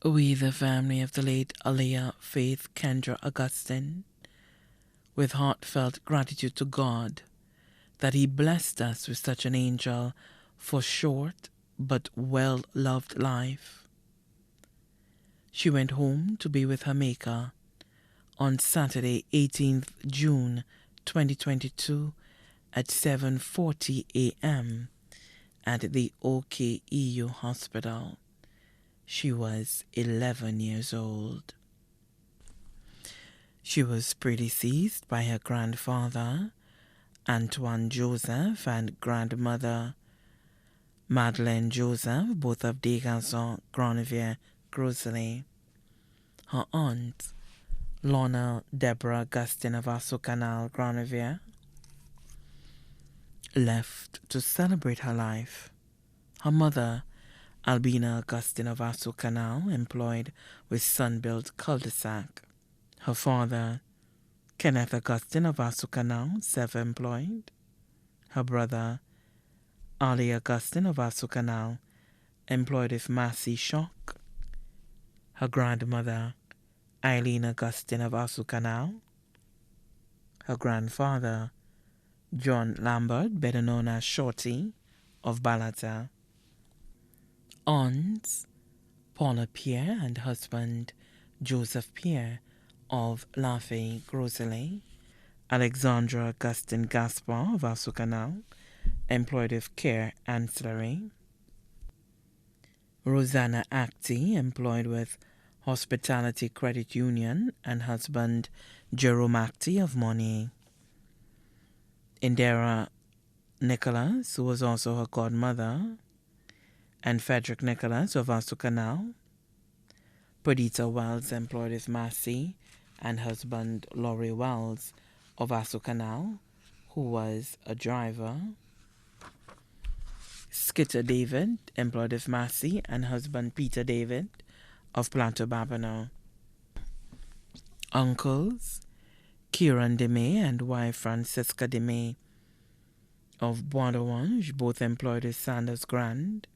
We, the family of the late Aliyah Faith Kendra Augustin, with heartfelt gratitude to God that He blessed us with such an angel for short but well-loved life. She went home to be with her Maker on Saturday, 18th June 2022 at 7:40 a.m. at the OKEU Hospital. She was 11 years old. She was predeceased by her grandfather, Antoine Joseph, and grandmother, Madeleine Joseph, both of Desgarçons, Grenovier, Grosley. Her aunt, Lorna Deborah Augustin of Canal, Grenovier, left to celebrate her life. Her mother, Albina Augustin of Canal, employed with Sunbuilt Cul-de-sac. Her father, Kenneth Augustin of Canal, self-employed. Her brother, Ali Augustin of Canal, employed with Massey Shock. Her grandmother, Eileen Augustin of Canal. Her grandfather, John Lambert, better known as Shorty, of Balata. Aunts, Paula Pierre and husband, Joseph Pierre, of Lafay, Grosley. Alexandra Augustin Gaspar of Canal, employed with Care Ancillary. Rosanna Acti, employed with Hospitality Credit Union, and husband Jerome Acti of Monnier. Indira Nicholas, who was also her godmother, and Frederick Nicholas of Canal. Perdita Wells, employed with Massey, and husband Laurie Wells of Canal, who was a driver. Skitter David, employed with Massey, and husband Peter David of Planto Babonneau. Uncles, Kieran DeMay and wife Francisca DeMay of Bois d'Orange, both employed with Sanders Grand.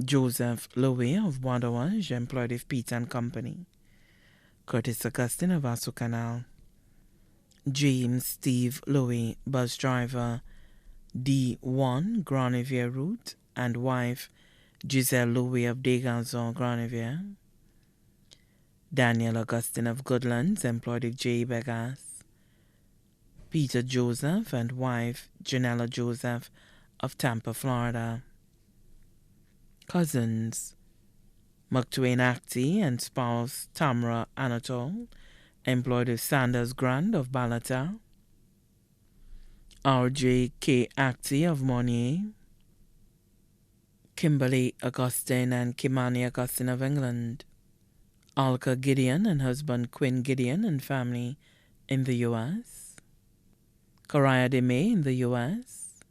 Joseph Louis of Bois d'Orange, employed with Pete and Company. Curtis Augustin of Canal. James Steve Louis, bus driver, D1 Grenovier route, and wife Giselle Louis of Desgarçons, Grenovier. Daniel Augustin of Goodlands, employed with J. Begas. Peter Joseph and wife Janella Joseph of Tampa, Florida. Cousins, McTwain Acti and spouse Tamara Anatole, employed with Sanders Grand of Balata. R.J.K. Acti of Monnier. Kimberly Augustin and Kimani Augustin of England. Alka Gideon and husband Quinn Gideon and family in the U.S. Coraya de May in the U.S.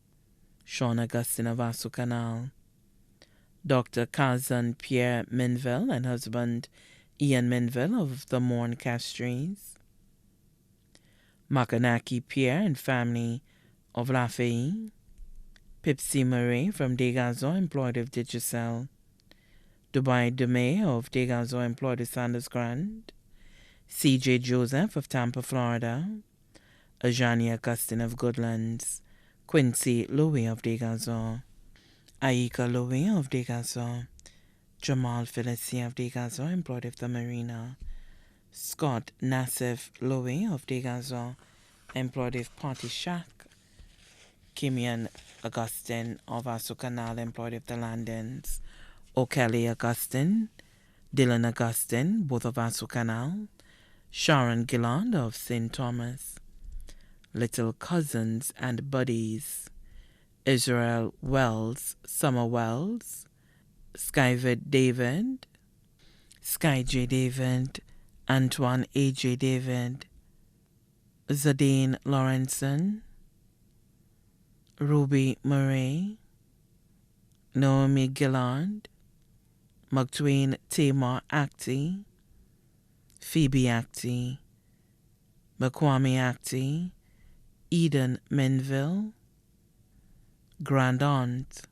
Sean Augustin of Canal. Dr. Kazan Pierre Minville and husband Ian Minville of the Morne Castries. Makanaki Pierre and family of Lafay. Pipsy Murray from Desgarçons, employed with Digicel. Dubai Demay of Desgarçons, employed with Sanders Grand. C.J. Joseph of Tampa, Florida. Ajani Augustin of Goodlands. Quincy Louis of Desgarçons. Aika Louis of Desgarçons. Jamal Felicien of Desgarçons, employed with the Marina. Scott Nassif Louis of Desgarçons, employed with Party Shack. Kimian Augustin of Canal, employed with the Landins. O'Kelly Augustin, Dylan Augustin, both of Canal. Sharon Gillard of St. Thomas. Little cousins and buddies. Israel Wells, Summer Wells, Skyvid David, Sky J. David, Antoine A.J. David, Zadine Lawrenson, Ruby Murray, Naomi Gillard, McTwain Tamar Acti, Phoebe Acti, McQuami Acti, Eden Minville, Grand Aunt,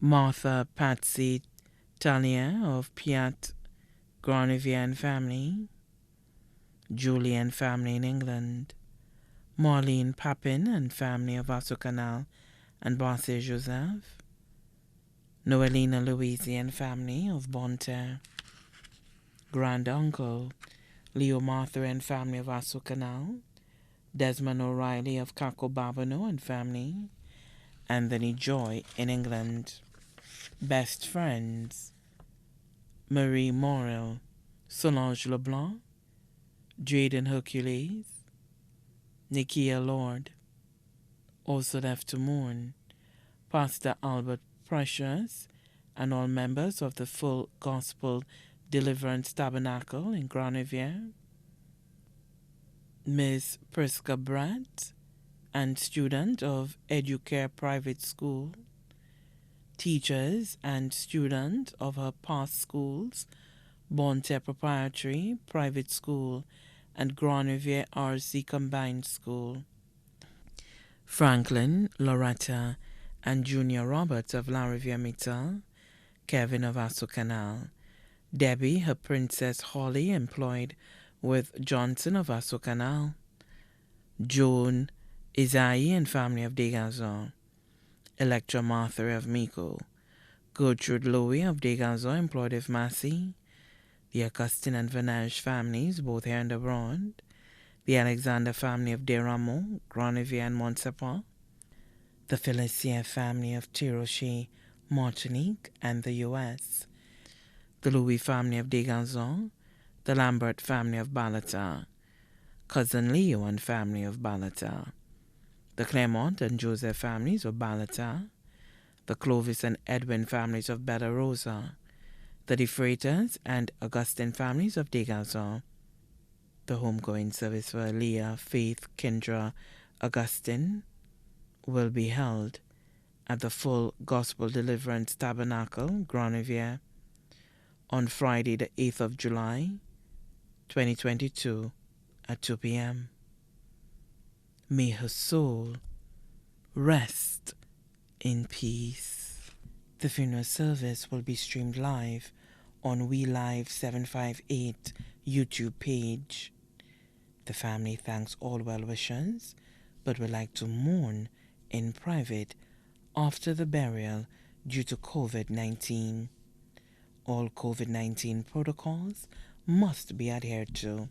Martha Patsy Talia of Piat Granivier and family, Julie and family in England, Marlene Papin and family of Vassaux Canal and Barcy Joseph, Noelina Louise and family of Bonterre, Grand Uncle Leo Martha and family of Vassaux Canal, Desmond O'Reilly of Caco Babano and family, Anthony Joy in England. Best friends: Marie Morel, Solange LeBlanc, Jaden Hercules, Nikia Lord. Also left to mourn: Pastor Albert Precious and all members of the Full Gospel Deliverance Tabernacle in Granivier, Miss Priska Brandt and student of Educare Private School, teachers and student of her past schools, Bonterre Proprietary Private School and Granivier RC Combined School, Franklin, Loretta, and Junior Roberts of La Riviere Mittal, Kevin of Vassaux Canal, Debbie, her Princess Holly, employed with Johnson of Vassaux Canal, Joan, Isai and family of Degazon, Electra Martha of Miko, Gertrude Louis of Degazon, employed with Massey, the Augustin and Vanage families, both here and abroad, the Alexander family of Desrameaux, Granivier and Montsepan, the Felicien family of Tiroche, Martinique and the U.S., the Louis family of Degazon, the Lambert family of Balata, cousin Leo and family of Balata, the Clermont and Joseph families of Balata, the Clovis and Edwin families of Bella Rosa, the De Freitas and Augustin families of Degazon. The homegoing service for Aliyah, Faith, Kendra, Augustin will be held at the Full Gospel Deliverance Tabernacle, Granivier, on Friday the 8th of July, 2022 at 2 p.m. May her soul rest in peace. The funeral service will be streamed live on We Live 758 YouTube page. The family thanks all well-wishers, but would like to mourn in private after the burial due to COVID-19. All COVID-19 protocols must be adhered to.